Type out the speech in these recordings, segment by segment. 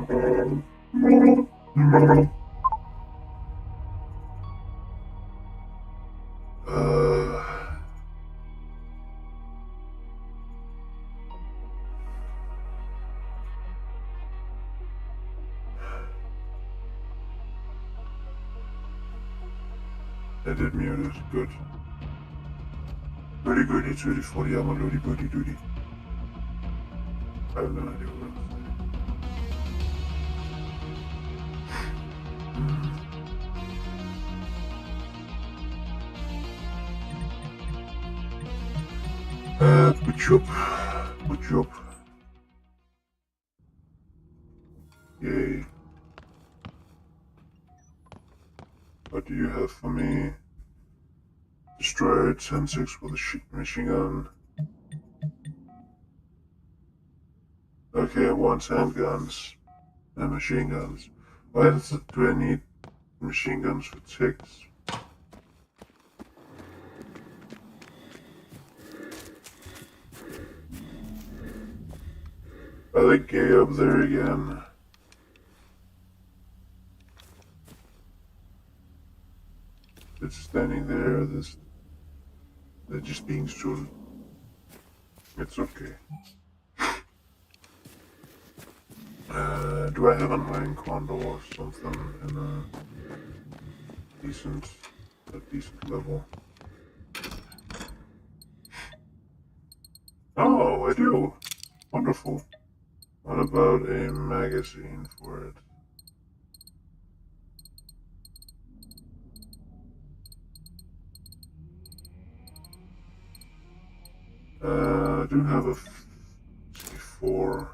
I did mute it. Good. Goody goody tutti frutti, I'm a loody goody doody. I have no idea what I'm saying. Good job. Good job. Yay. What do you have for me? Destroy 10-6 with a machine gun. Okay, I want handguns and machine guns. Why do I need machine guns for ticks? Are they gay up there again? It's standing there, they're just being stood. It's okay. Do I have an iron condor or something in a decent level? Oh, I do. Wonderful. What about a magazine for it? I do have a T4.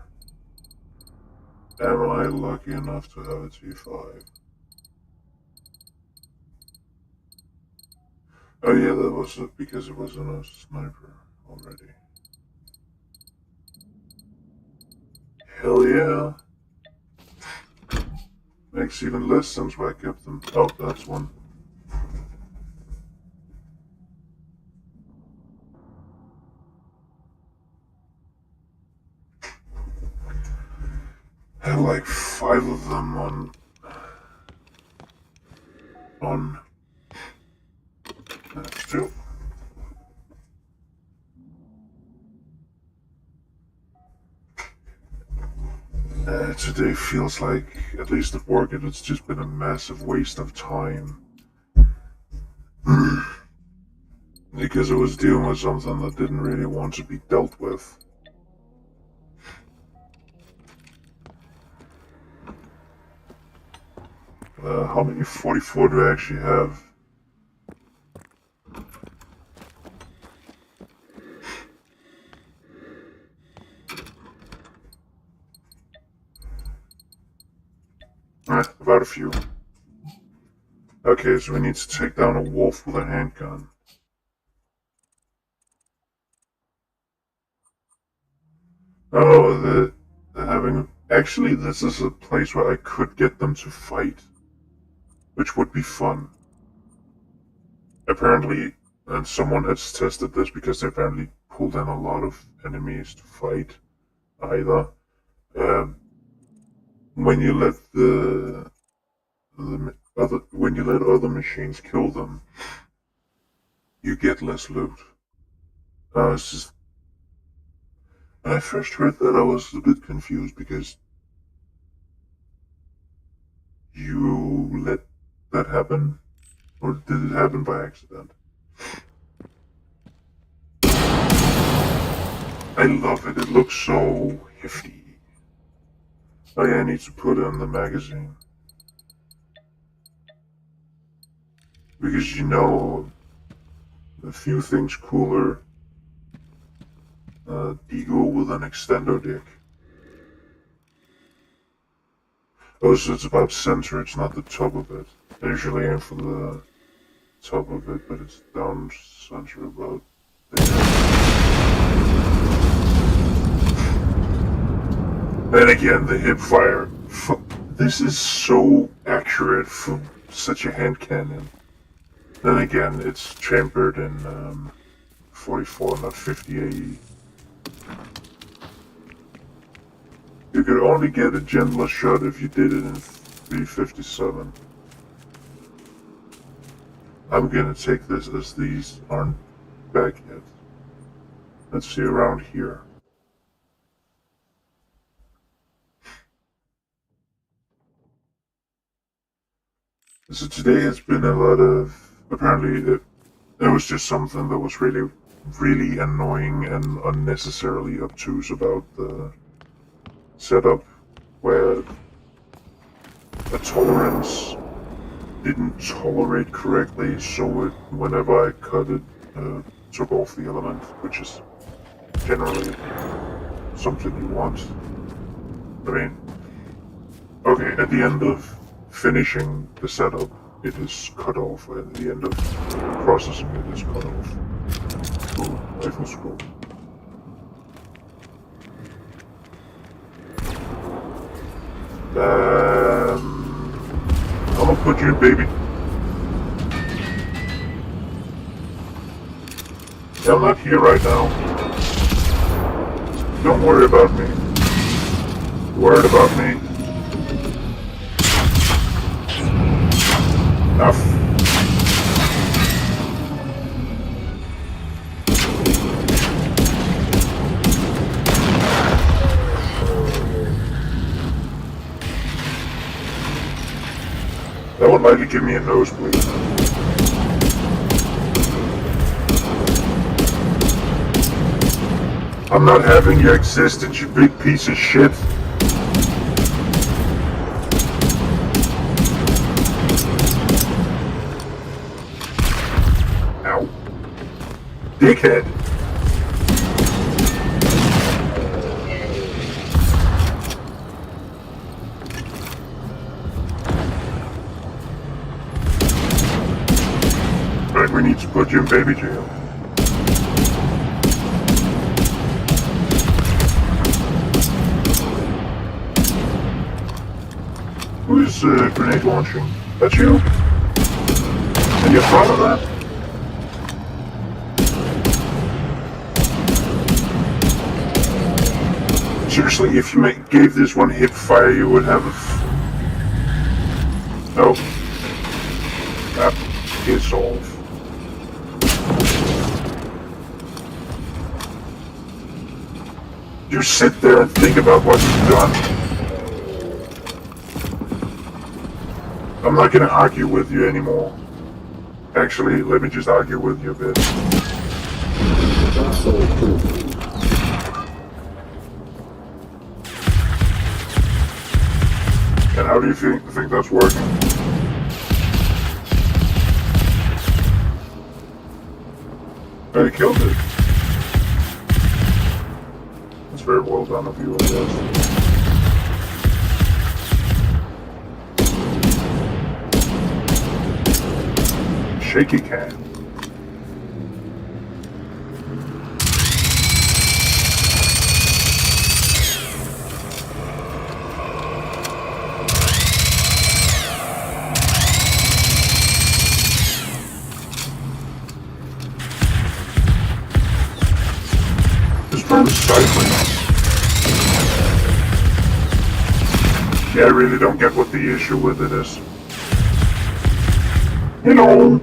Am I lucky enough to have a T5? Oh yeah, that was because it wasn't a sniper already. Hell yeah. Makes even less sense why I kept them. Oh, that's one. I had like 5 of them on still. Today feels like, at least at work, it's just been a massive waste of time. Because I was dealing with something that didn't really want to be dealt with. How many 44 do I actually have? About a few. Okay, so we need to take down a wolf with a handgun. Oh, they're having... Actually, this is a place where I could get them to fight. Which would be fun. Apparently, and someone has tested this because they apparently pulled in a lot of enemies to fight. Either. When you let when you let other machines kill them, you get less loot. It's just... When I first heard that, I was a bit confused because you let that happen? Or did it happen by accident? I love it. It looks so hefty. Oh yeah, I need to put in the magazine. Because you know, a few things cooler. Deagle with an extender dick. Oh, so it's about center, it's not the top of it. I usually aim for the top of it, but it's down center about there. And again, the hip fire. This is so accurate for such a hand cannon. Then again, it's chambered in 44, not 50 AE. You could only get a gentler shot if you did it in 357. I'm gonna take this as these aren't back yet. Let's see around here. So today has been a lot of, apparently it was just something that was really, really annoying and unnecessarily obtuse about the setup, where a tolerance didn't tolerate correctly, so whenever I cut it, took off the element, which is generally something you want. I mean, okay, at the end of finishing the setup, it is cut off, and at the end of processing it is cut off. Ooh, rifle scroll. I'm gonna put you in, baby. I'm not here right now. Don't worry about me. Worried about me. Enough. That would likely give me a nosebleed. I'm not having your existence, you big piece of shit. Ow. Dickhead. Right, we need to put you in baby jail. Who's grenade launching? That's you? And you're proud of that? Seriously, if you gave this one hip fire, you would have Nope. That is off. You sit there and think about what you've done. I'm not gonna argue with you anymore. Actually, let me just argue with you a bit. And how do you think that's working? I killed it. That's very well done of you, I guess. Shaky can. This road is stifling. Yeah, I really don't get what the issue with it is. You know.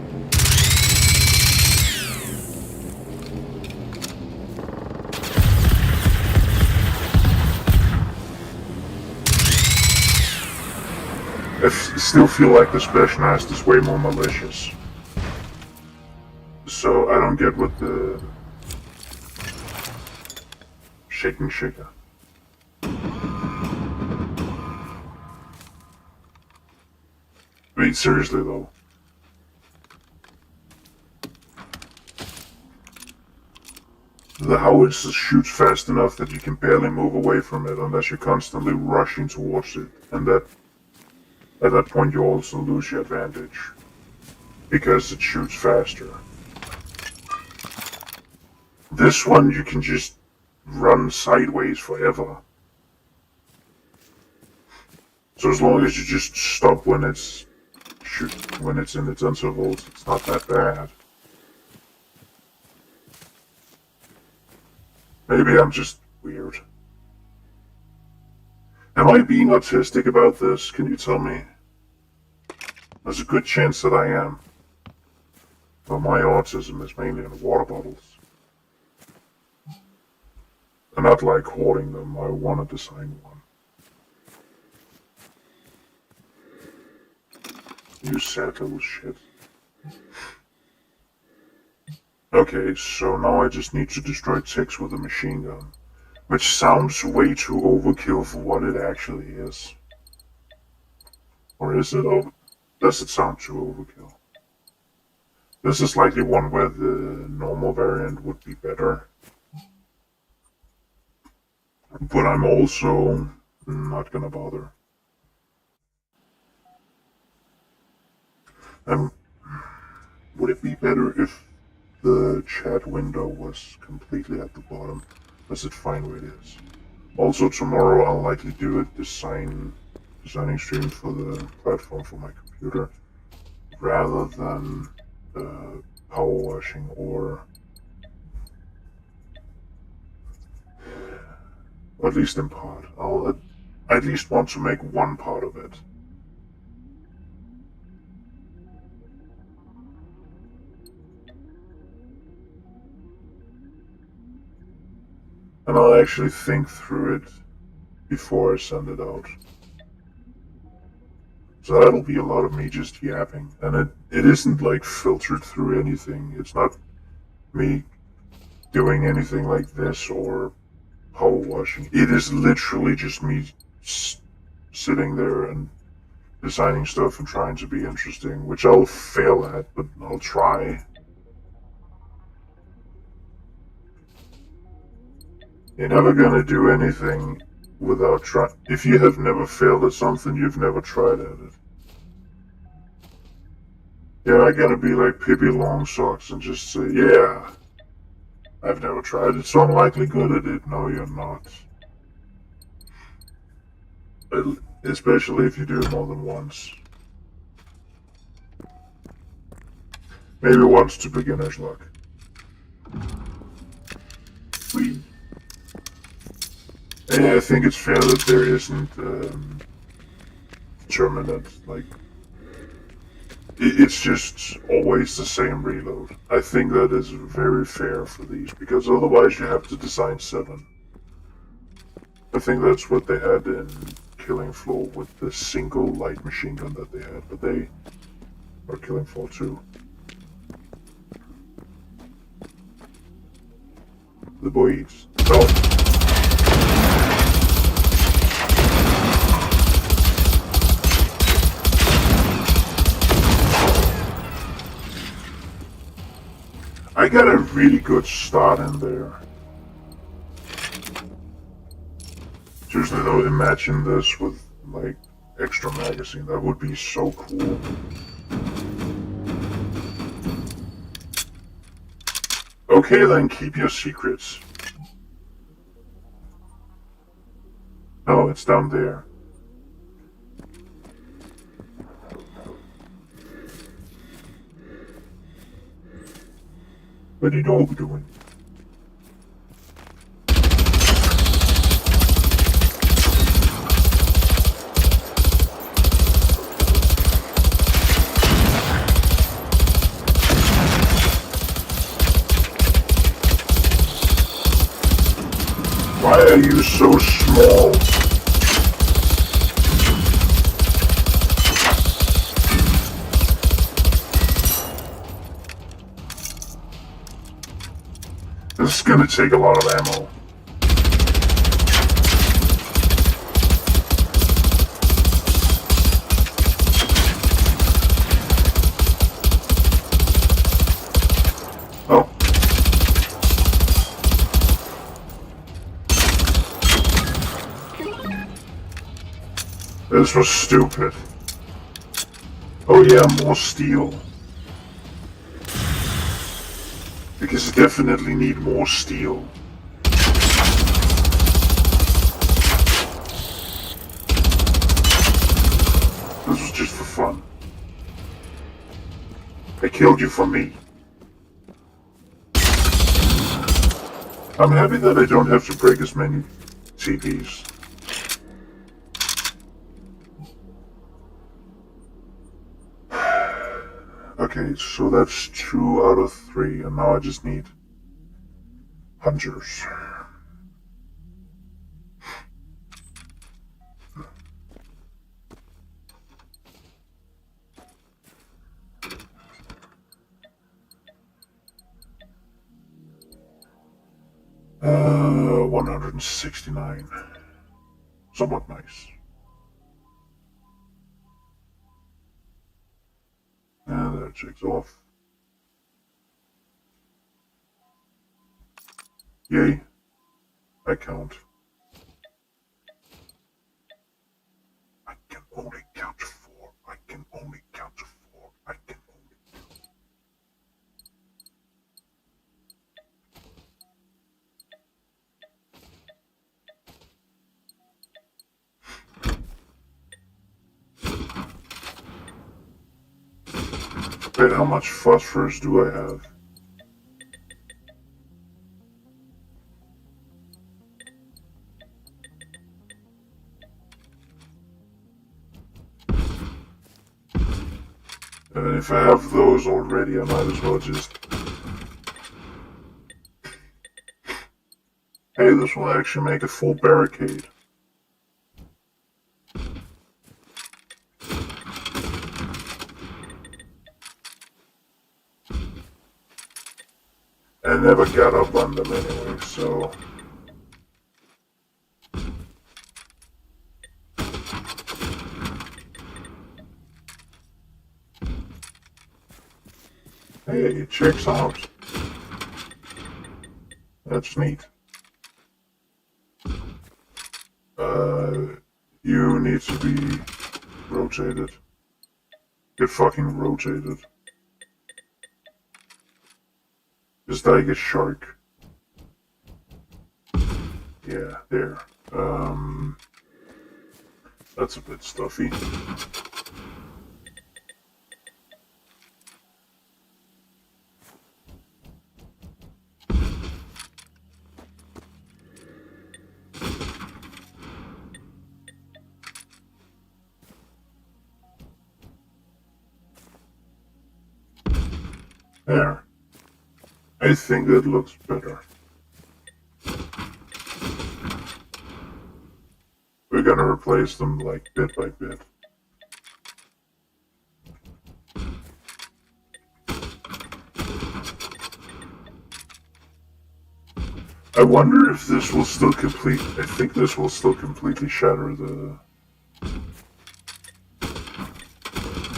I still feel like the Specialist is way more malicious. So I don't get what the shaking shaker. I mean, seriously though. The howitzer shoots fast enough that you can barely move away from it unless you're constantly rushing towards it, and that at that point you also lose your advantage because it shoots faster. This one you can just run sideways forever. So as long as you just stop when it's in its intervals, it's not that bad. Maybe I'm just weird. Am I being autistic about this? Can you tell me? There's a good chance that I am. But my autism is mainly in water bottles. I'm not like hoarding them, I want to design one. You sad little shit. Okay, so now I just need to destroy ticks with a machine gun. Which sounds way too overkill for what it actually is. Or is it does it sound too overkill? This is likely one where the normal variant would be better. But I'm also not gonna bother. Would it be better if the chat window was completely at the bottom? Does it fine where it is? Also tomorrow I'll likely do a designing stream for the platform for my computer rather than power washing, or at least in part. I'll at least want to make one part of it. And I'll actually think through it before I send it out. So that'll be a lot of me just yapping. And it isn't like filtered through anything. It's not me doing anything like this or power washing. It is literally just me sitting there and designing stuff and trying to be interesting, which I'll fail at, but I'll try. You're never gonna do anything without trying. If you have never failed at something, you've never tried at it. You're not gonna be like Pippi Longsocks and just say, yeah, I've never tried it, so I'm likely good at it. No, you're not. Especially if you do it more than once. Maybe once to beginner's luck. And I think it's fair that there isn't permanent, like, it's just always the same reload. I think that is very fair for these, because otherwise you have to design 7. I think that's what they had in Killing Floor with the single light machine gun that they had, but they are Killing Floor 2. The boys. Oh. I got a really good start in there. Seriously though, imagine this with, like, extra magazine. That would be so cool. Okay then, keep your secrets. Oh, it's down there. What are you dog doing? Why are you so small? This is gonna take a lot of ammo. Oh. This was stupid. Oh yeah, more steel. Because I definitely need more steel. This was just for fun. I killed you for me. I'm happy that I don't have to break as many TVs. Okay, so that's 2 out of 3, and now I just need hunters. Uh, 169. Somewhat nice. And that checks off. Yay. I count. I can only count to 4. I can only count to 4. I can only. Wait, how much phosphorus do I have? And if I have those already, I might as well just... Hey, this will actually make a full barricade. I never got up on them anyway, so... Hey, it checks out. That's neat. You need to be rotated. Get fucking rotated. Just like a shark. Yeah, there. That's a bit stuffy. There. I think that looks better. We're gonna replace them like bit by bit. I wonder if this will still complete. I think this will still completely shatter the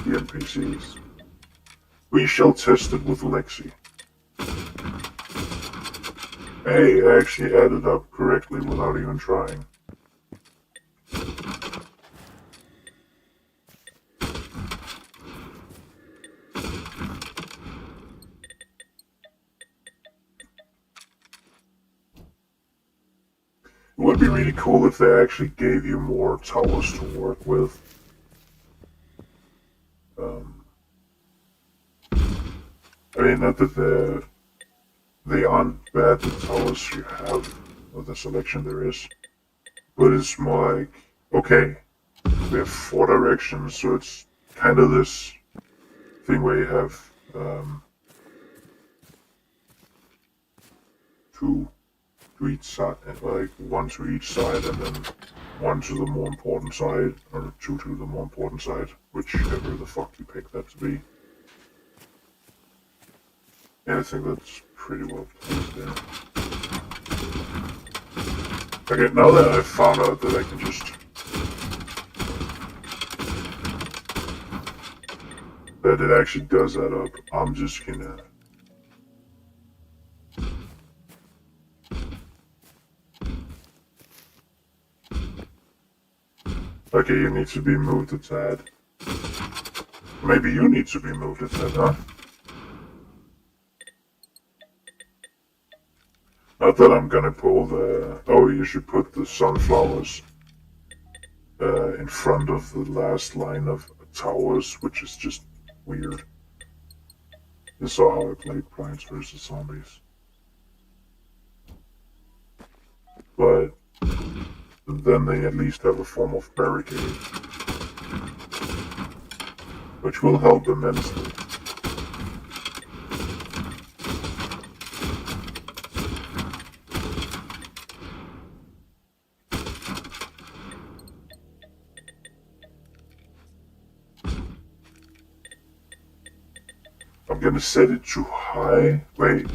NPCs. We shall test it with Lexi. Hey, I actually added up correctly without even trying. It would be really cool if they actually gave you more towers to work with. I mean, not that they aren't bad, the towers you have, or the selection there is. But it's more like, okay, we have 4 directions, so it's kind of this thing where you have 2 to each side, like 1 to each side, and then 1 to the more important side, or 2 to the more important side, whichever the fuck you pick that to be. Yeah, I think that's pretty well placed there. Okay, now that I've found out that I can just... that it actually does that up, I'm just gonna... Okay, you need to be moved a tad. Maybe you need to be moved a tad, huh? Not that I'm gonna pull the... Oh, you should put the sunflowers in front of the last line of towers, which is just weird. You saw how I played Plants vs. Zombies. But then they at least have a form of barricade, which will help immensely. I'm gonna set it to high. Wait.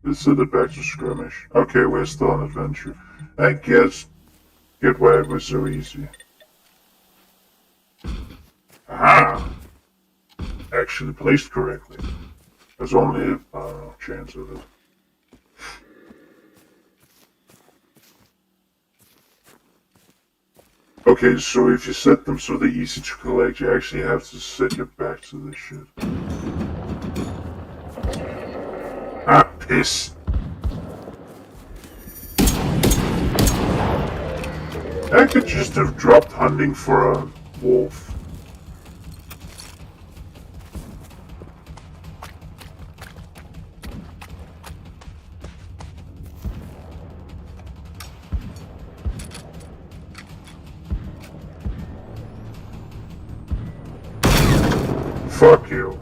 Let's set it back to skirmish. Okay, we're still on adventure. I guess get why it was so easy. Aha! Actually placed correctly. There's only a chance of it. Okay, so if you set them so they're easy to collect, you actually have to set your back to this shit. Ah, piss. I could just have dropped hunting for a wolf. Fuck you.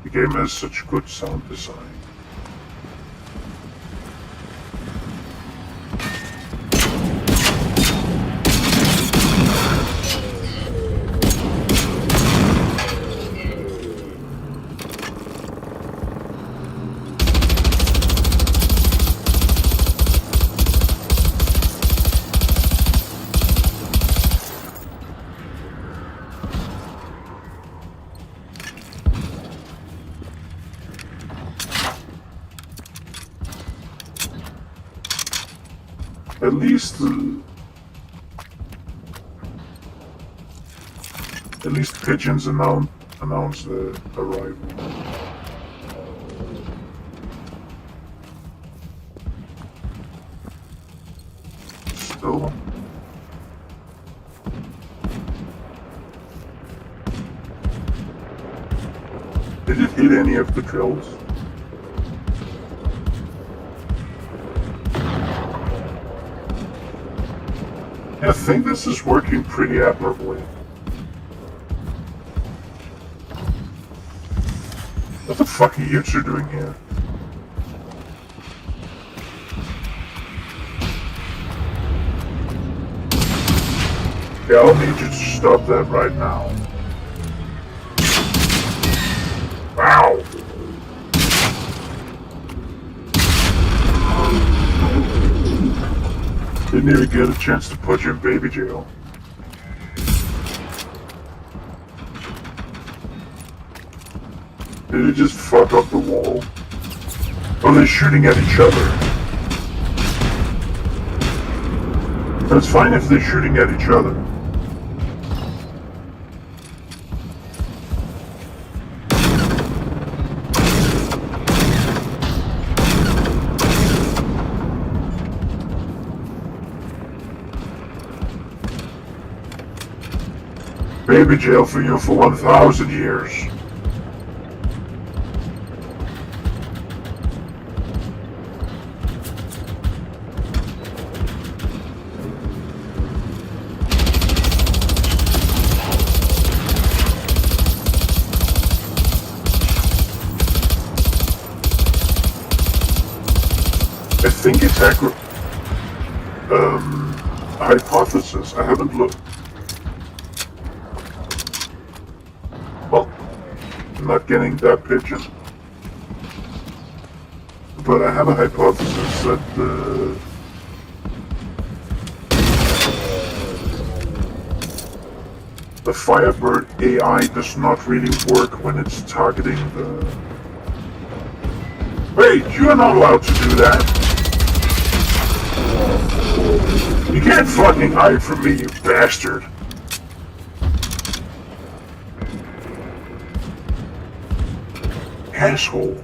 The game has such good sound design. At least pigeons announce the arrival. Still. Did it hit any of the drills? I think this is working pretty admirably. What the fuck are you two doing here? Yeah, I'll need you to stop that right now. Wow! Didn't even get a chance to put you in baby jail. Did it just fuck up the wall? Or they're shooting at each other? That's fine if they're shooting at each other. Baby jail for you for 1,000 years. I think it's accurate. A hypothesis. I haven't looked. Well, I'm not getting that pigeon. But I have a hypothesis that the Firebird AI does not really work when it's targeting the... Wait, you're not allowed to do that. You can't fucking hide from me, you bastard. Asshole.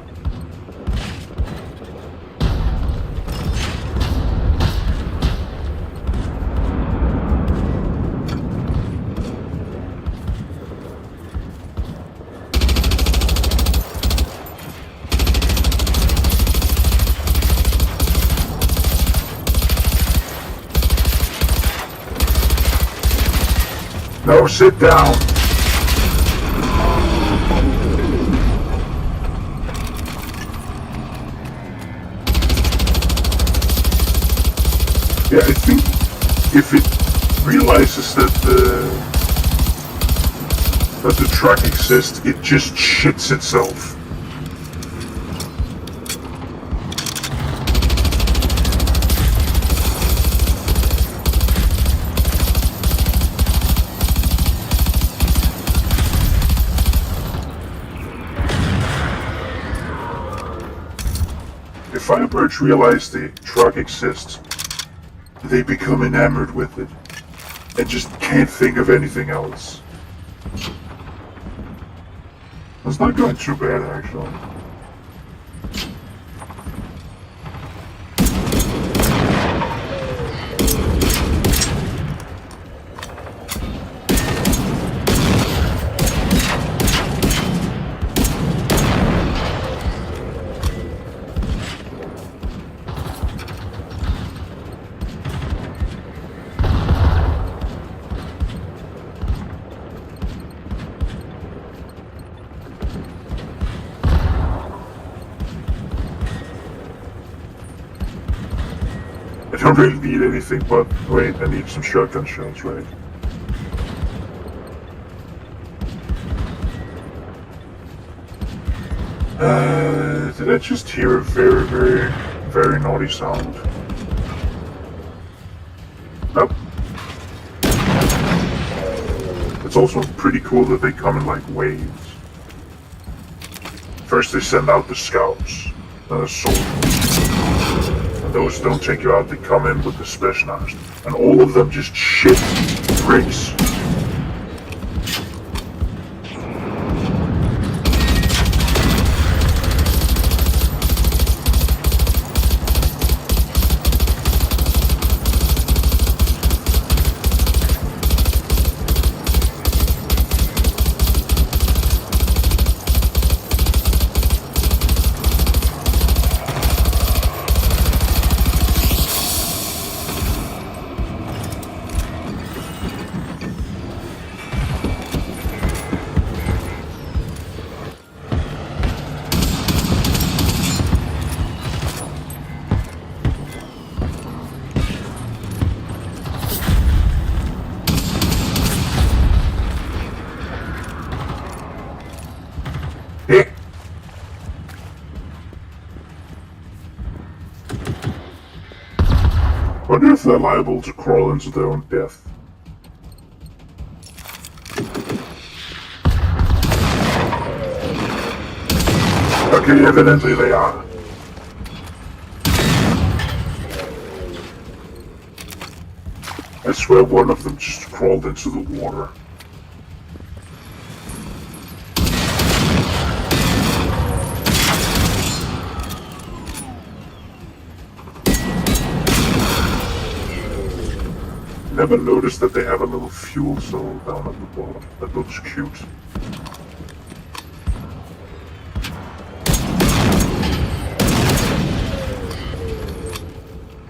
No, sit down. Yeah, I think if it realizes that the truck exists, it just shits itself. If Firebirds realize the truck exists, they become enamored with it and just can't think of anything else. It's not going too bad, actually. I don't really need anything, but wait, I need some shotgun shells, right? Did I just hear a very, very, very naughty sound? Nope. It's also pretty cool that they come in like waves. First they send out the scouts, then the soldiers. And those don't take you out, they come in with the Spetsnaz. And all of them just shit bricks. Wonder if they're liable to crawl into their own death. Okay, evidently they are. I swear one of them just crawled into the water. Never noticed that they have a little fuel cell down at the bottom. That looks cute.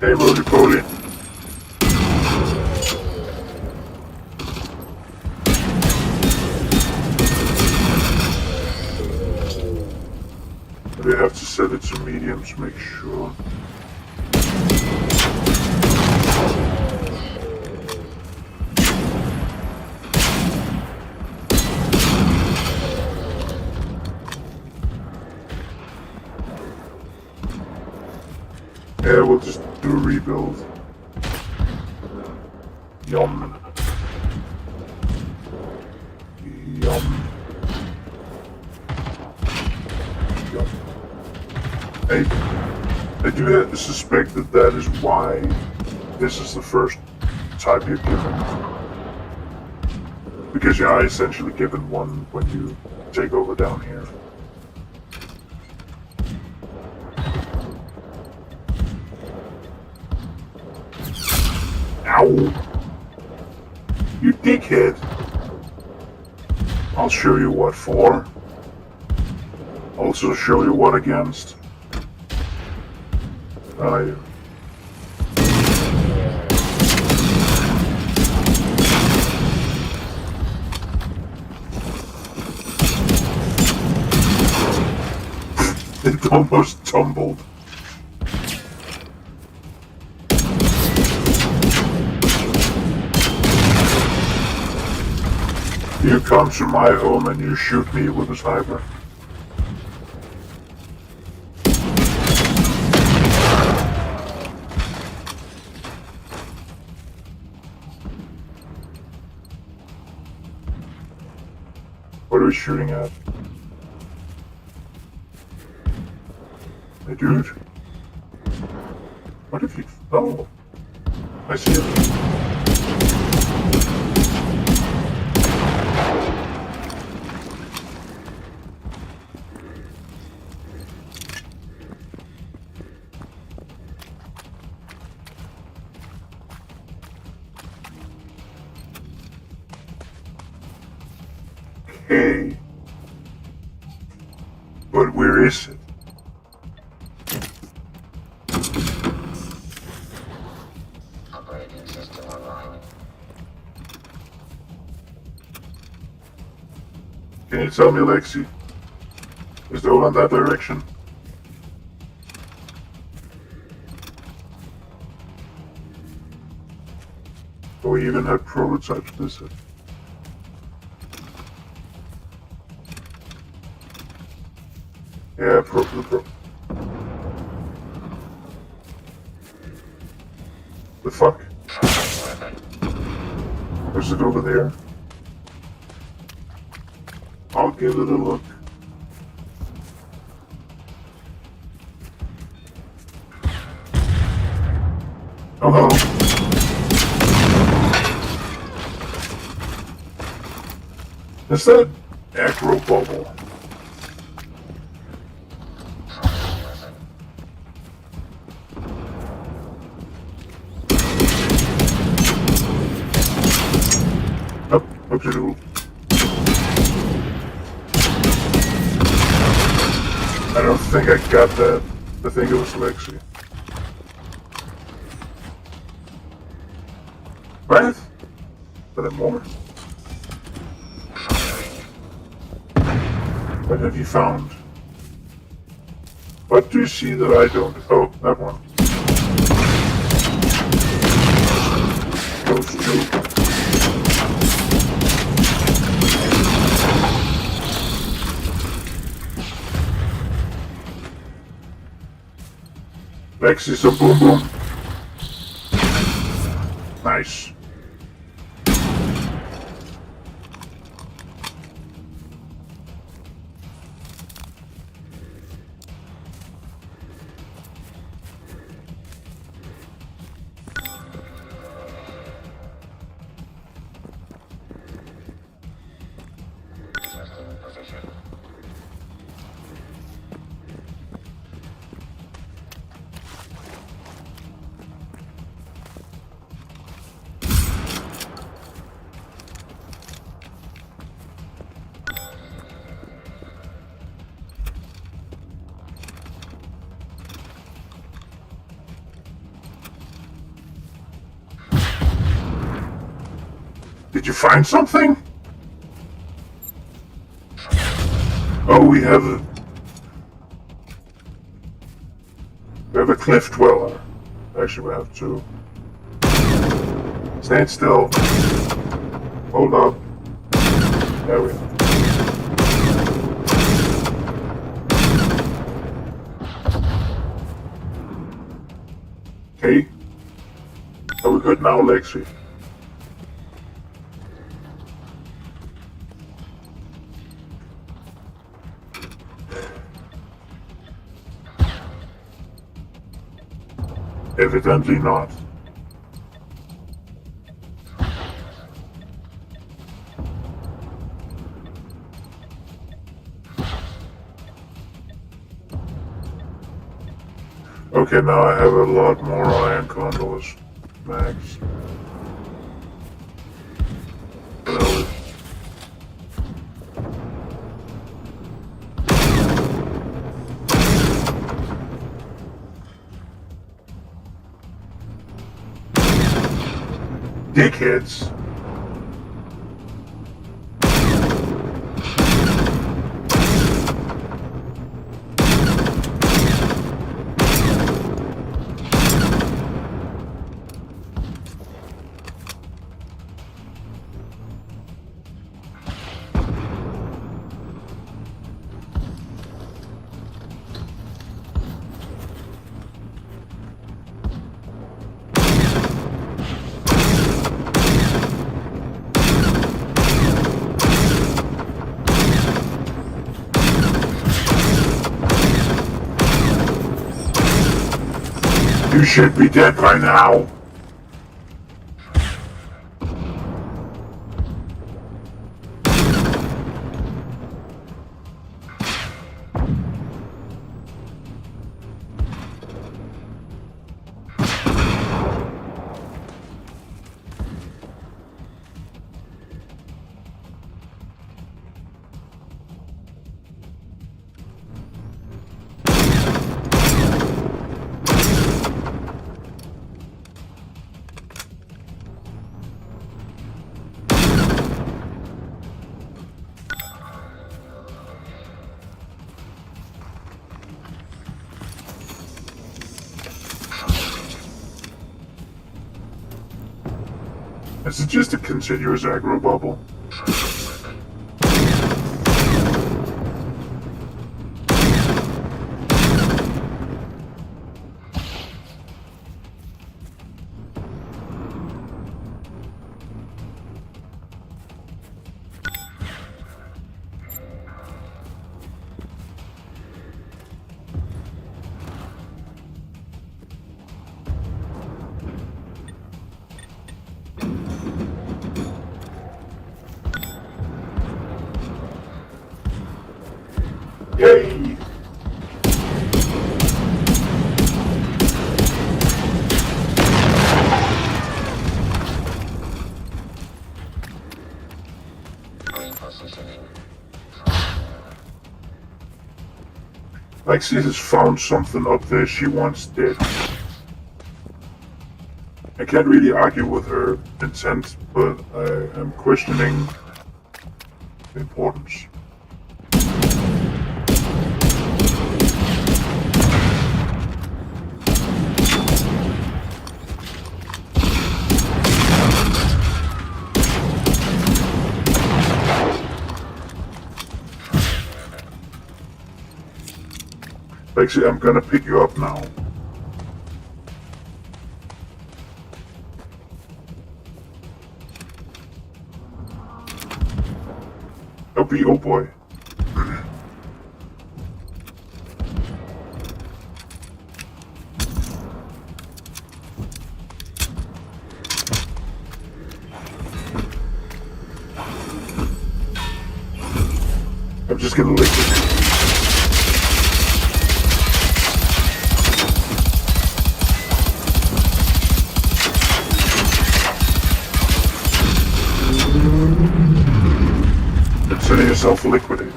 Hey, Roly Poly. We have to set it to medium to make sure. Yeah, we'll just do a rebuild. Yum. Yum. Yum. I do suspect that that is why this is the first type you're given. Because you are essentially given one when you take over down here. Ow! You dickhead! I'll show you what for. Also show you what against. I... It almost tumbled. You come to my home and you shoot me with a sniper. What are we shooting at? Hey, dude. What if you... Oh. I see it. Hey. But where is it? Operating system online. Can you tell me, Lexi? Is the hole in that direction? Oh, we even had prototypes visit. Yeah, pro. The fuck? Is it over there? I'll give it a look. Oh. Is that acro bubble? Oh, okay. I don't think I got that. I think it was Lexi. Right? But I'm more. What have you found? What do you see that I don't? Oh, that one. Those two. Lexi, some boom boom. Nice. Did you find something? Oh, we have a cliff dweller. Actually, we have two. Stand still. Hold up. There we go. Okay. Are we good now, Lexi? Evidently not. Okay, now I have a lot more iron condors. Max. Dickheads. You should be dead by now. Is it just a continuous aggro bubble? Yay! Lexi has found something up there she wants dead. I can't really argue with her intent, but I am questioning the importance. Lexi, I'm gonna pick you up now. Oh boy. I'm just gonna lick it. Consider yourself liquidated.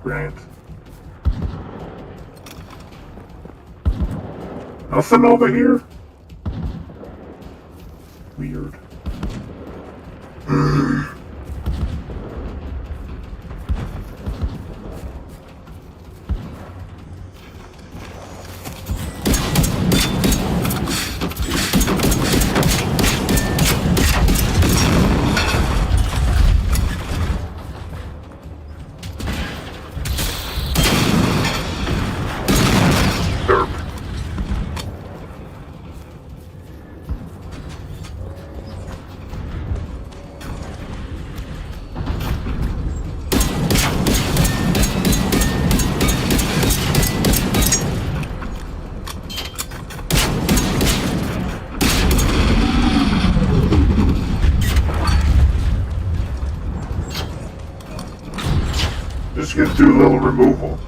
Grant. Nothing over here? Weird. Just gonna do a little removal.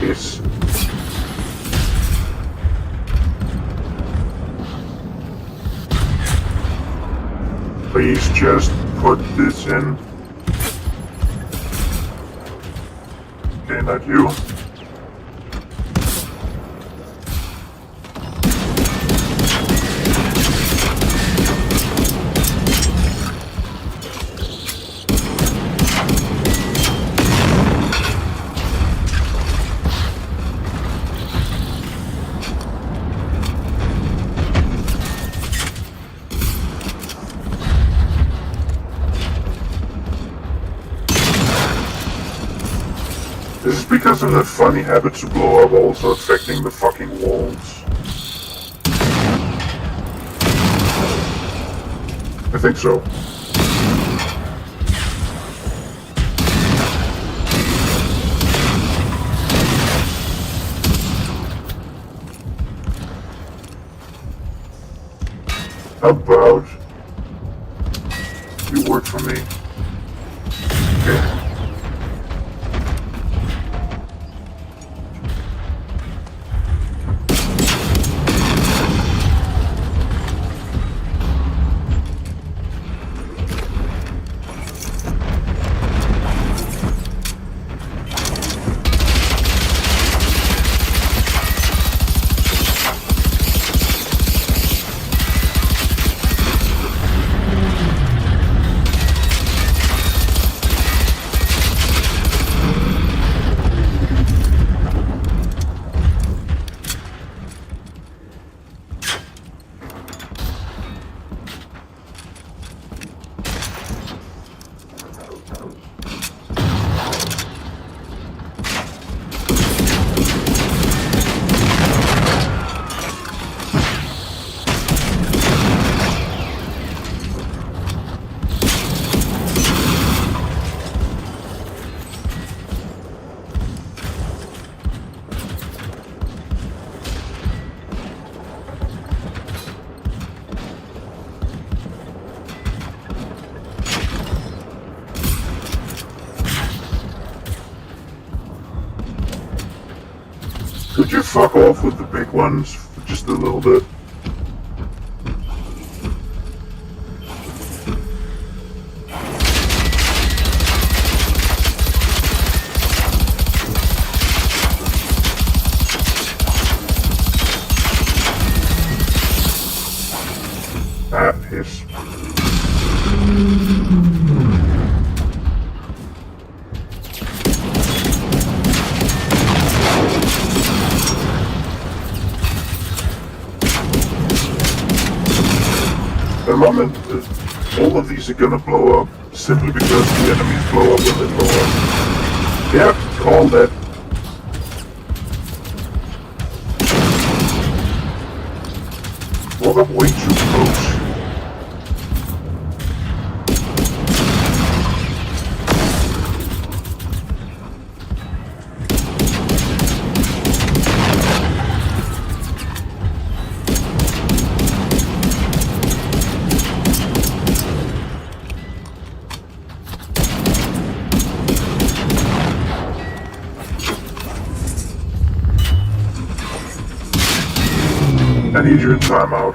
Piss. Please just put this in. Okay, not you. This is because of that funny habit to blow up also affecting the fucking walls. I think so. How about you work for me? Okay. Could you fuck off with the big ones for just a little bit? Ah, piss. The moment all of these are gonna blow up simply because the enemies blow up when they blow up. Yep, called it. Well, I'm way too close. I need you in timeout.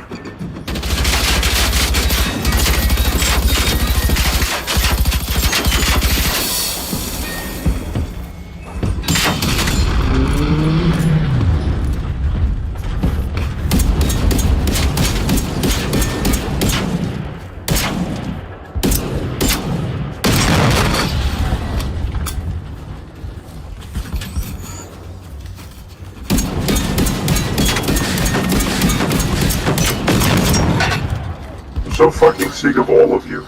So fucking sick of all of you.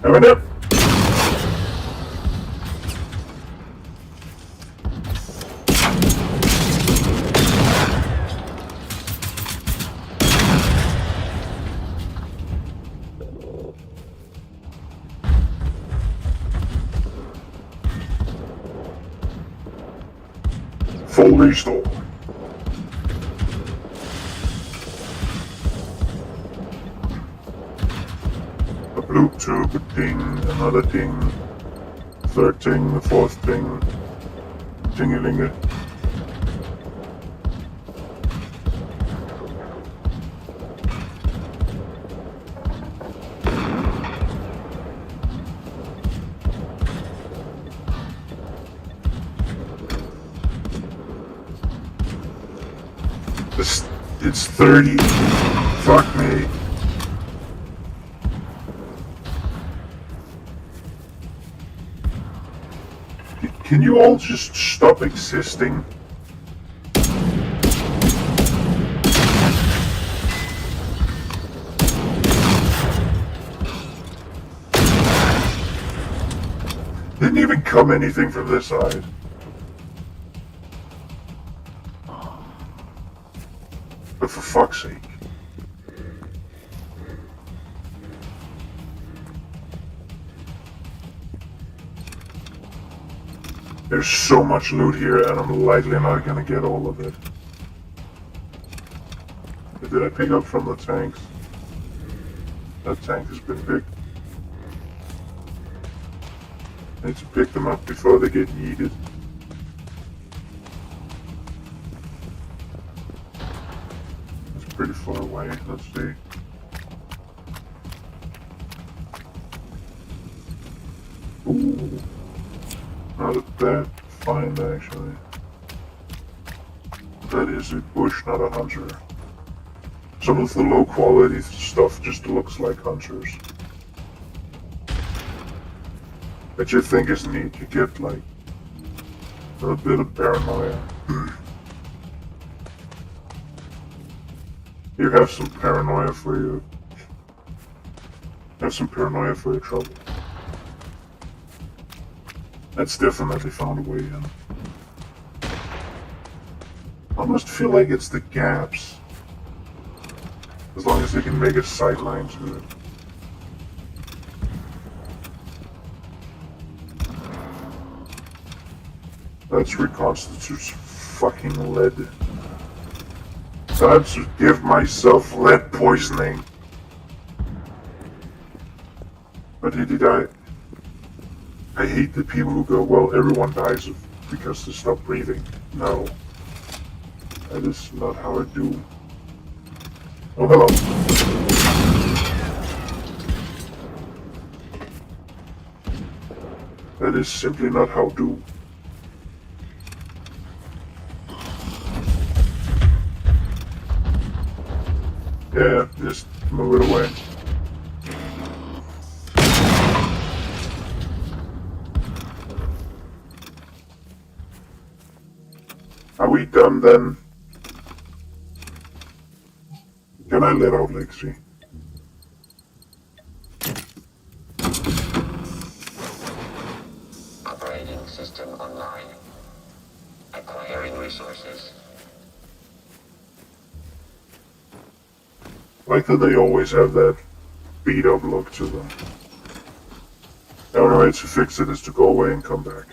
Have a nip. Full restore. A blue tube, a ding, another ding, third ding, the fourth ding, dingalinga. It's 30. Fuck me. Can you all just stop existing? Didn't even come anything from this side. But for fuck's sake. There's so much loot here, and I'm likely not gonna get all of it. But did I pick up from the tanks? That tank has been picked. I need to pick them up before they get yeeted. It's pretty far away. Let's see. Ooh. Not a bad find, actually. That is a bush, not a hunter. Some of the low quality stuff just looks like hunters. Which I think is neat. You get like a bit of paranoia. You have some paranoia for you. Have some paranoia for your trouble. That's definitely found a way in. I almost feel like it's the gaps. As long as they can make a sight line to it. That's reconstitutes fucking lead. Time to give myself lead poisoning. But did he die? I hate the people who go, well, everyone dies because they stop breathing. No. That is not how I do. Oh, hello. That is simply not how I do. Yeah, just move it away. Are we done then? Can I let out Lexi? Operating system online. Acquiring resources. Like that they always have that beat up look to them. The only way to fix it is to go away and come back.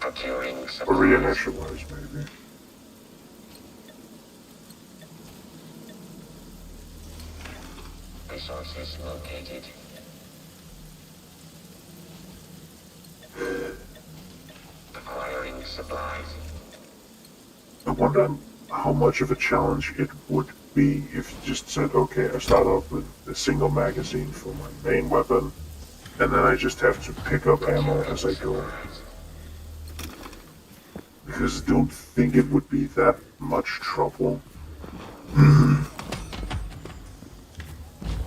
Procuring supplies. Or reinitialize, maybe. Resources located. Acquiring supplies. I wonder how much of a challenge it would be if you just said, okay, I start off with a single magazine for my main weapon, and then I just have to pick up ammo as I go. Because I don't think it would be that much trouble.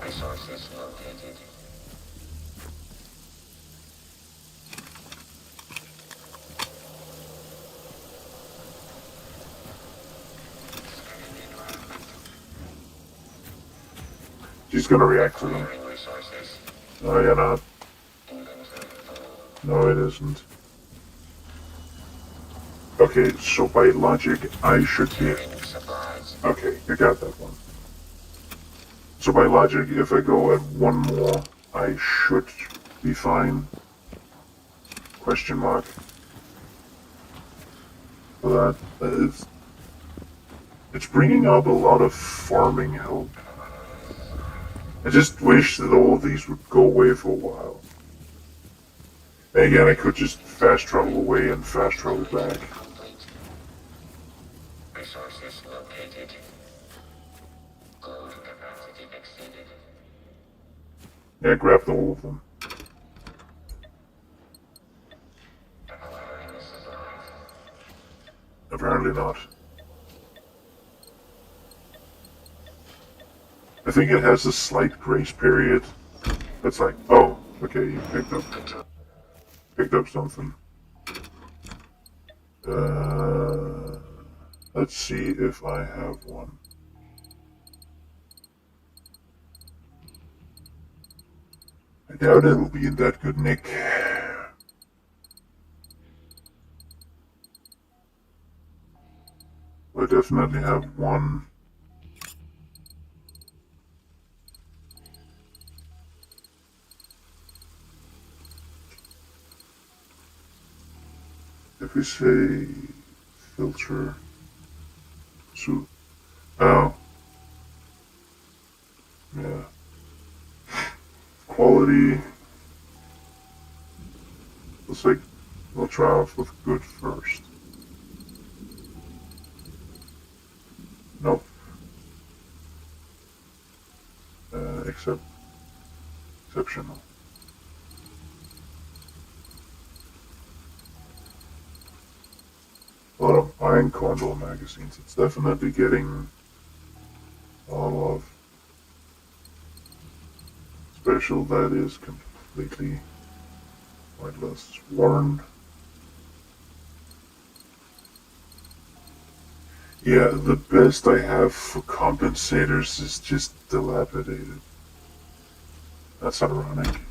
Resources located. She's gonna react to them. Acquiring resources. No, you're not. Inventory full. No, it isn't. Okay, so by logic, I should be... Procuring supplies. Okay, you got that one. So by logic, if I go at one more, I should be fine. Question mark. But it's bringing up a lot of farming help. I just wish that all of these would go away for a while. And again, I could just fast travel away and fast travel back. Complete. Resources located. Gold capacity exceeded. Yeah, grab all of them. Acquiring supplies. Apparently not. I think it has a slight grace period. That's like, oh, okay, you picked up something. Let's see if I have one. I doubt it'll be in that good nick. I definitely have one. If we say filter, so, oh, yeah, quality, let's like, we'll try off with good first. Nope. Exceptional. A lot of buying Condor magazines. It's definitely getting all of special that is completely pointless. Warned. Yeah, the best I have for compensators is just dilapidated. That's ironic.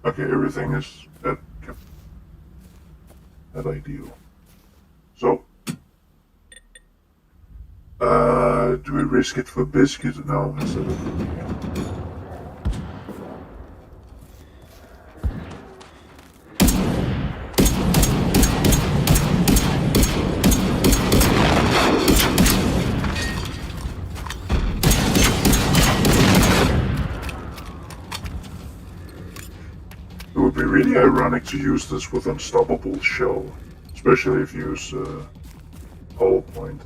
Okay, everything is at ideal. So, do we risk it for biscuit? No, instead of it would be really ironic to use this with Unstoppable Shell, especially if you use Hollow Point.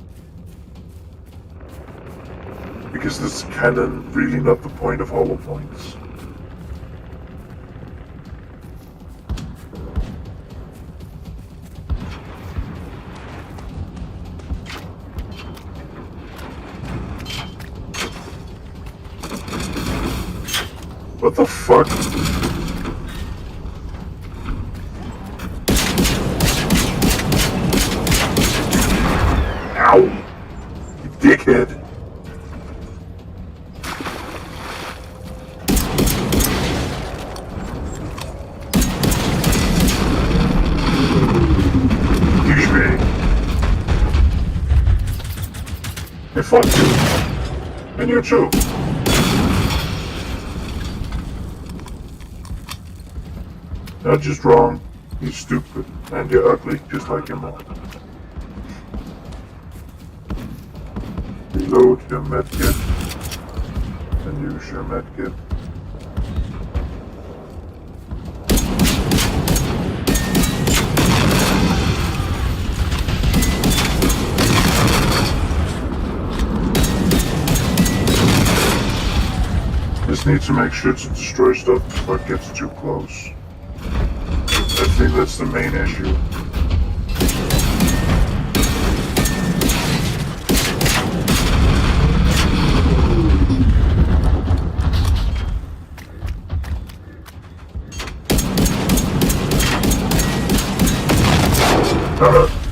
Because that's kind of really not the point of Hollow Points. What the fuck? Ow! You dickhead! Hey, fuck you. And you too. Not just wrong, you're stupid, and you're ugly, just like your mom. Reload your medkit, and use your medkit. Just need to make sure to destroy stuff before it gets too close. I think that's the main issue.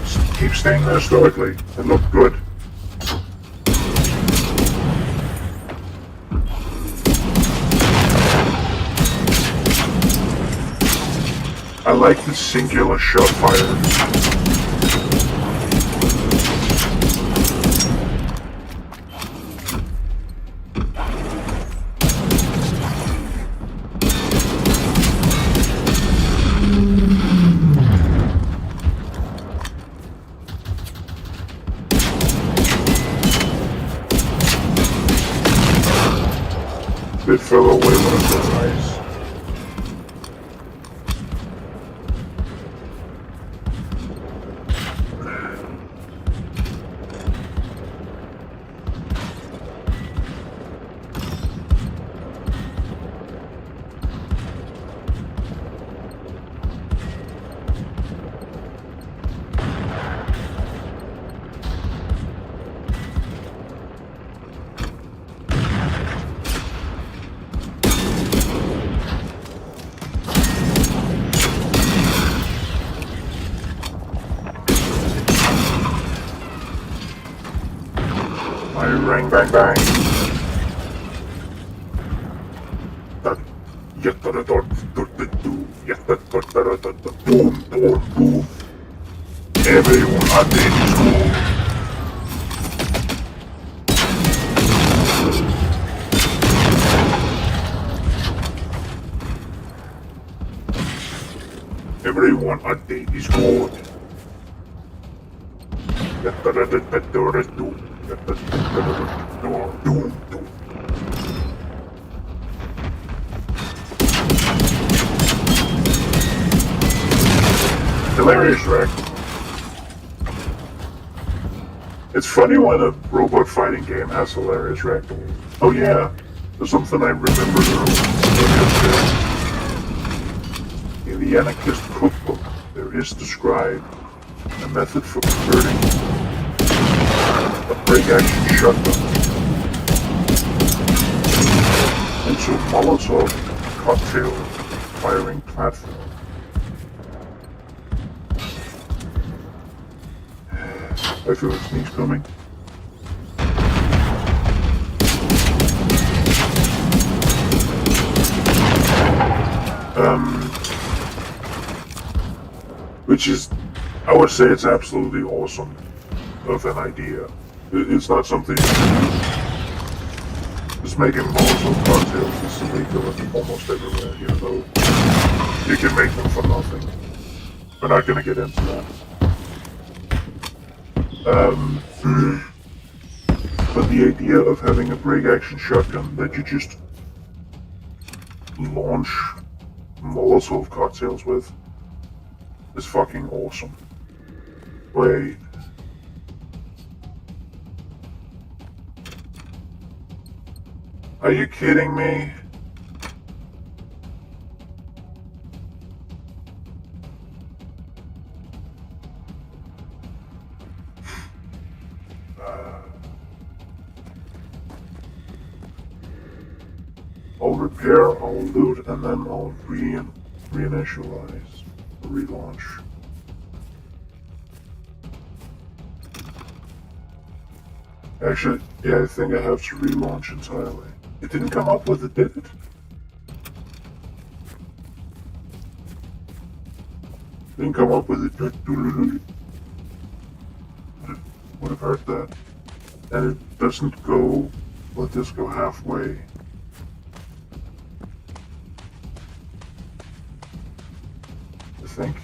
Just keep staying there stoically. It looked good. I like the singular shot fire. It fell away when it was nice. Bang, bang, bang. That, boom, boom, boom. Everyone on the school. Everyone update is good. Hilarious, Rick. It's funny when a robot fighting game has hilarious Rick. Oh yeah, there's something I remembered earlier. In the Anarchist Cookbook, there is described a method for converting a break-action shotgun into a Molotov cocktail firing platform. I feel a sneeze coming. Which is, I would say it's absolutely awesome of an idea. It's not something you can do. Just making Molotov cocktails is illegal almost everywhere, you know. You can make them for nothing. We're not gonna get into that. But the idea of having a break-action shotgun that you just launch Molotov cocktails with is fucking awesome. Wait. Are you kidding me? I'll repair, I'll loot, and then I'll reinitialize, relaunch. Actually, yeah, I think I have to relaunch entirely. It didn't come up with it, did it? Didn't come up with it. Would have heard that. And it doesn't go, let this go halfway. I think.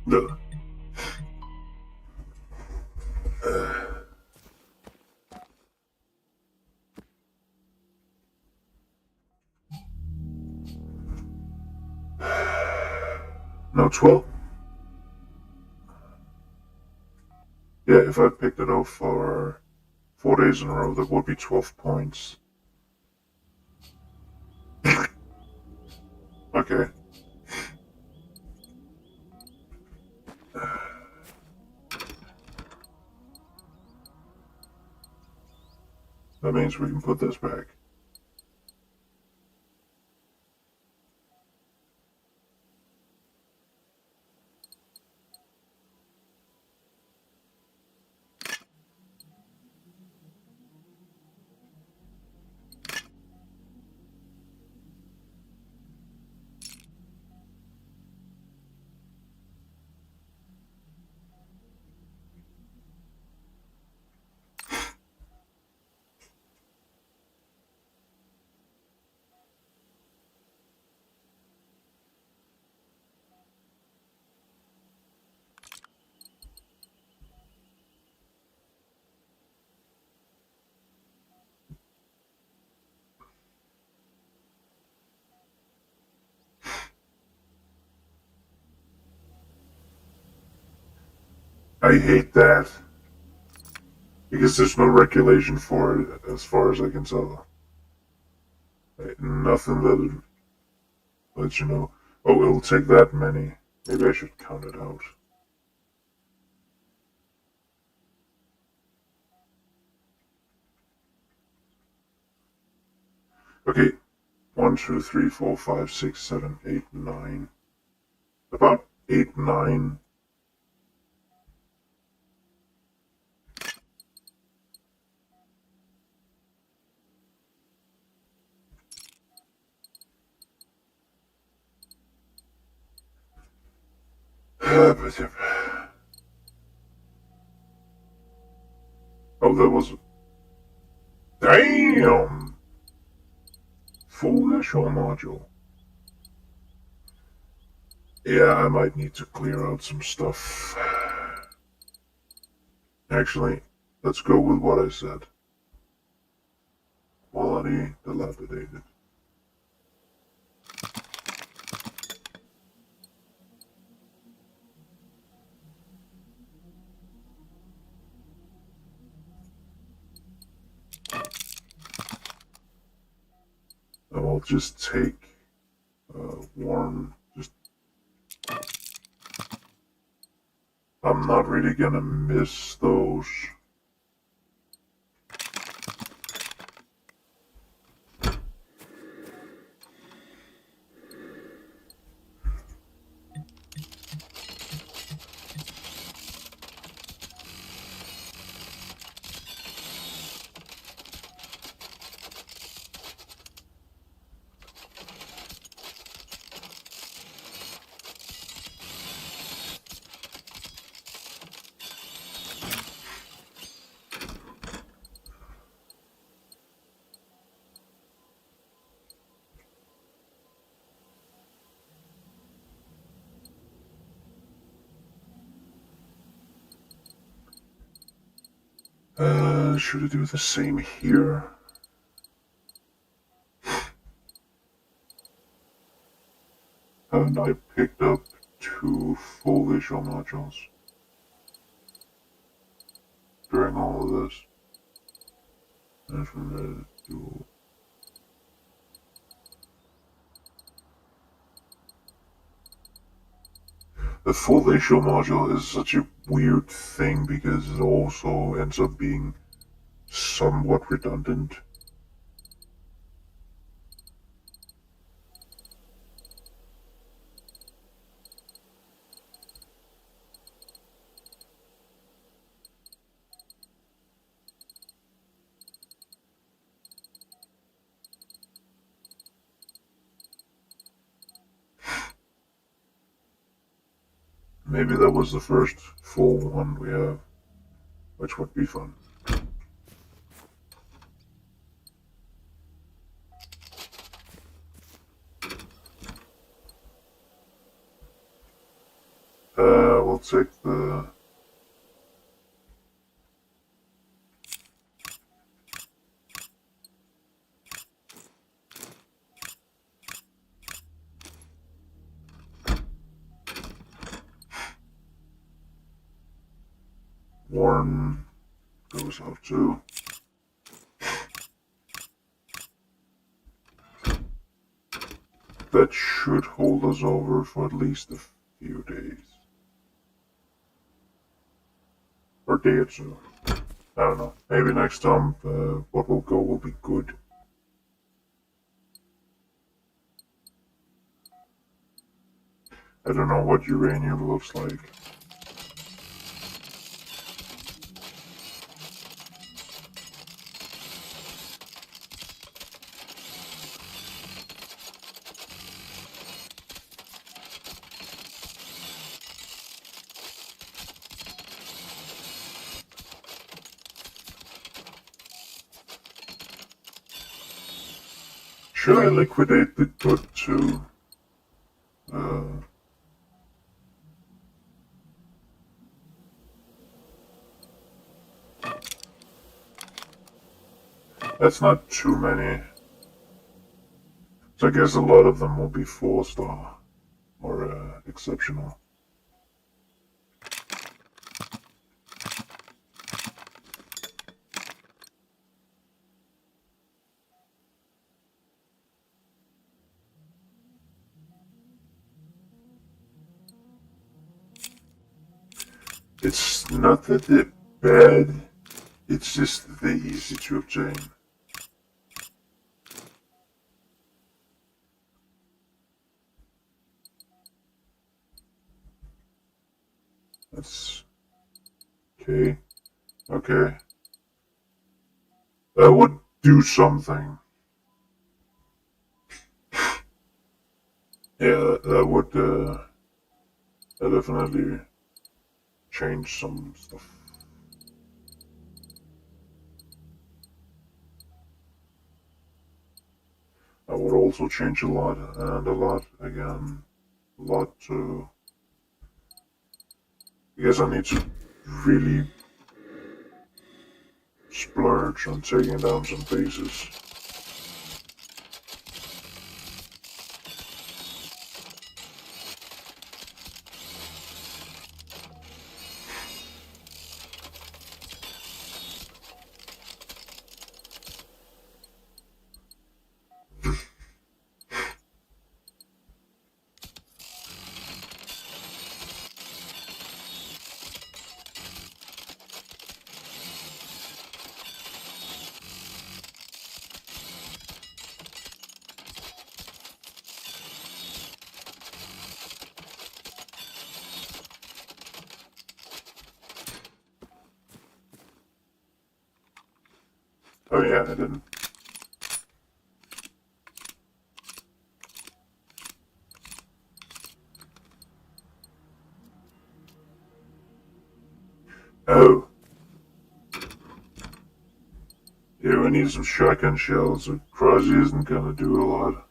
No. No, 12. Yeah, if I picked it up for 4 days in a row, that would be 12 points. Okay. That means we can put this back. I hate that. Because there's no regulation for it, as far as I can tell. Nothing that lets you know, oh, it'll take that many. Maybe I should count it out. Okay, 1, 2, 3, 4, 5, 6, 7, 8, 9. About 8, 9. Oh, that was... Damn! Full initial module. Yeah, I might need to clear out some stuff. Actually, let's go with what I said. Quality dilapidated. I'll just take warm. I'm not really gonna miss those. Should I do the same here? And I picked up 2 full visual modules during all of this. And from the dual. The full visual module is such a weird thing because it also ends up being somewhat redundant. Maybe that was the first full one we have, which would be fun. We'll take the... Warren goes out too. That should hold us over for at least a few days. Or day or two. I don't know. Maybe next time what will go will be good. I don't know what uranium looks like. Should I liquidate the good too? That's not too many. So I guess a lot of them will be 4-star or exceptional. It's not that they're bad, it's just that they're easy to obtain. That's okay. Okay. That would do something. Yeah, that would that definitely change some stuff. That would also change a lot, and a lot again. A lot to. I guess I need to really splurge on taking down some bases. Oh yeah, I didn't. Oh. Yeah, we need some shotgun shells. A Krasi isn't gonna do a lot.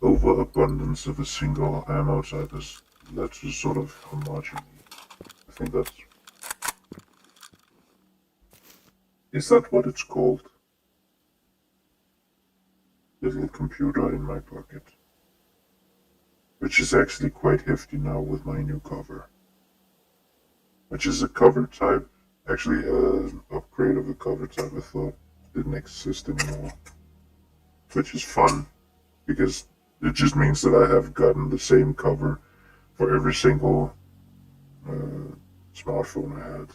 Overabundance of a single ammo type is led to sort of homogeny. I think that's. Is that what it's called? Little computer in my pocket. Which is actually quite hefty now with my new cover. Which is a cover type. Actually, an upgrade of a cover type I thought didn't exist anymore. Which is fun, because it just means that I have gotten the same cover for every single smartphone I had.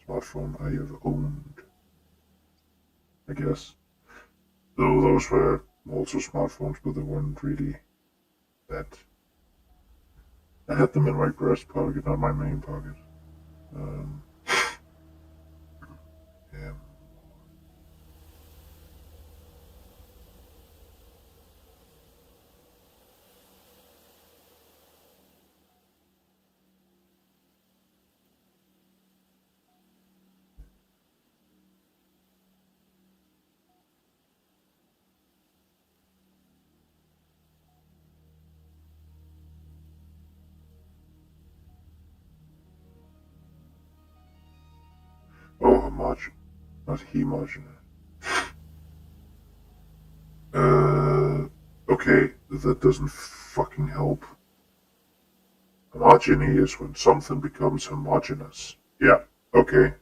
Smartphone I have owned, I guess. Though those were also smartphones, but they weren't really that. I had them in my breast pocket, not my main pocket. Um, yeah. Oh, homogeneous, not homogeneous. Okay, that doesn't fucking help. Homogeny is when something becomes homogeneous. Yeah, okay.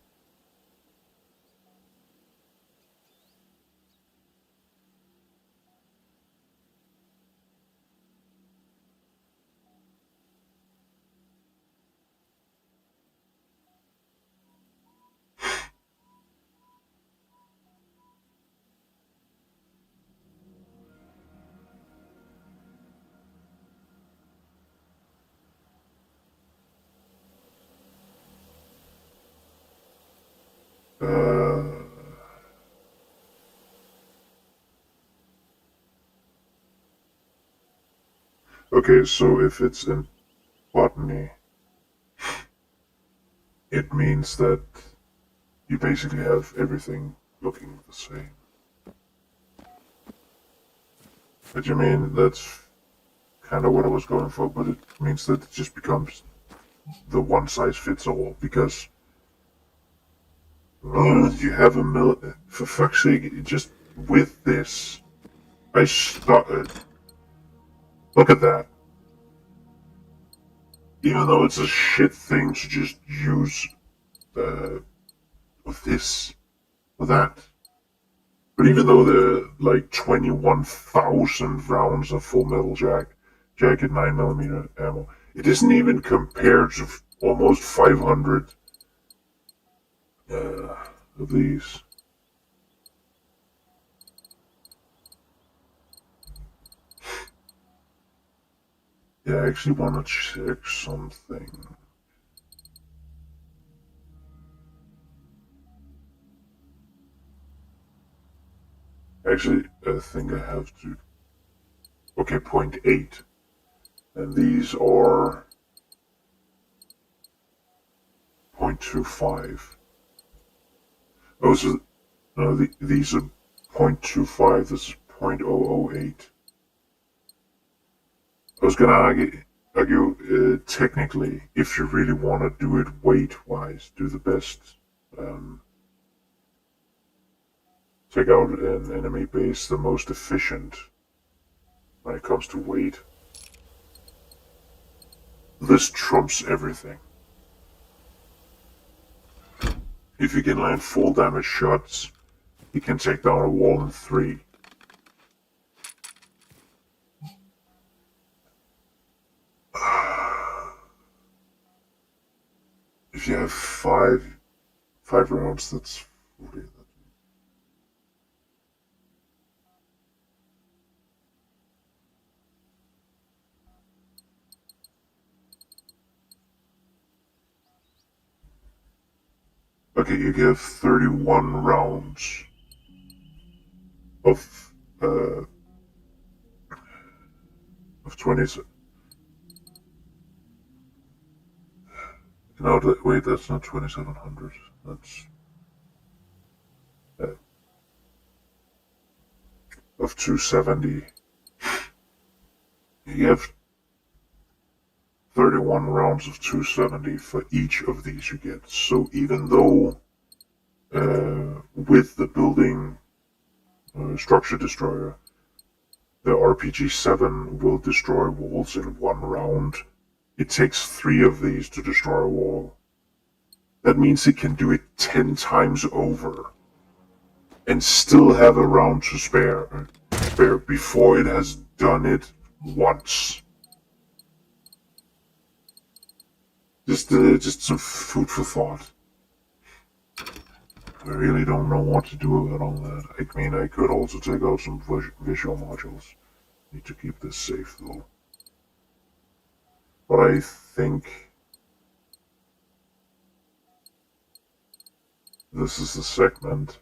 Uh, okay, so if it's in botany, it means that you basically have everything looking the same. But you mean that's kind of what I was going for, but it means that it just becomes the one size fits all because you have a for fuck's sake, just with this, I started. Look at that. Even though it's a shit thing to just use with this or that, But even though there are like 21,000 rounds of Full Metal Jacket 9mm ammo, it isn't even compared to almost 500 of these. Yeah, I actually want to check something. Actually, I think I have to. Okay, 0.8. And these are 0.25. Oh, so no, these are 0.25. This is 0.008. I was gonna argue technically, if you really want to do it weight-wise, do the best. Take out an enemy base the most efficient when it comes to weight. This trumps everything. If you can land full damage shots, you can take down a wall in 3. If you have five rounds, that's 40. Okay, you have 31 rounds of 20. No, wait, that's not 2,700. That's of 270. You have 31 rounds of 270 for each of these you get. So even though with the building structure destroyer, the RPG-7 will destroy walls in 1 round, it takes 3 of these to destroy a wall. That means it can do it 10 times over and still have a round to spare before it has done it once. Just some food for thought. I really don't know what to do about all that. I mean, I could also take out some visual modules. Need to keep this safe though. But I think this is the segment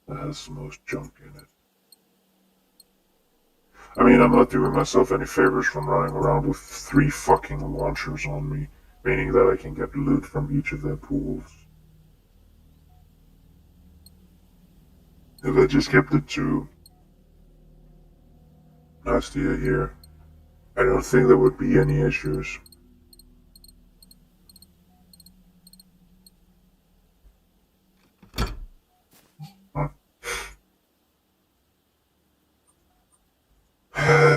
that has the most junk in it. I mean, I'm not doing myself any favors from running around with 3 fucking launchers on me, meaning that I can get loot from each of their pools. If I just kept it to Nastia here, I don't think there would be any issues. Huh.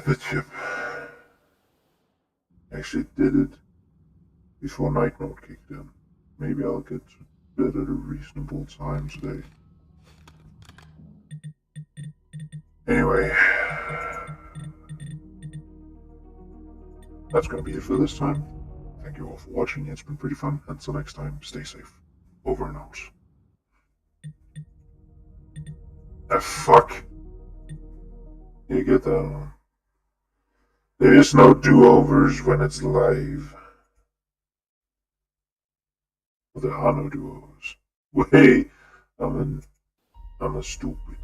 But yep. Actually did it before Night Mode kicked in. Maybe I'll get to bed at a reasonable time today. Anyway, that's gonna be it for this time. Thank you all for watching. It's been pretty fun. Until next time, stay safe. Over and out. Ah, fuck. You get that one. There is no do-overs when it's live. Well, there are no do-overs. Wait, I'm a stupid.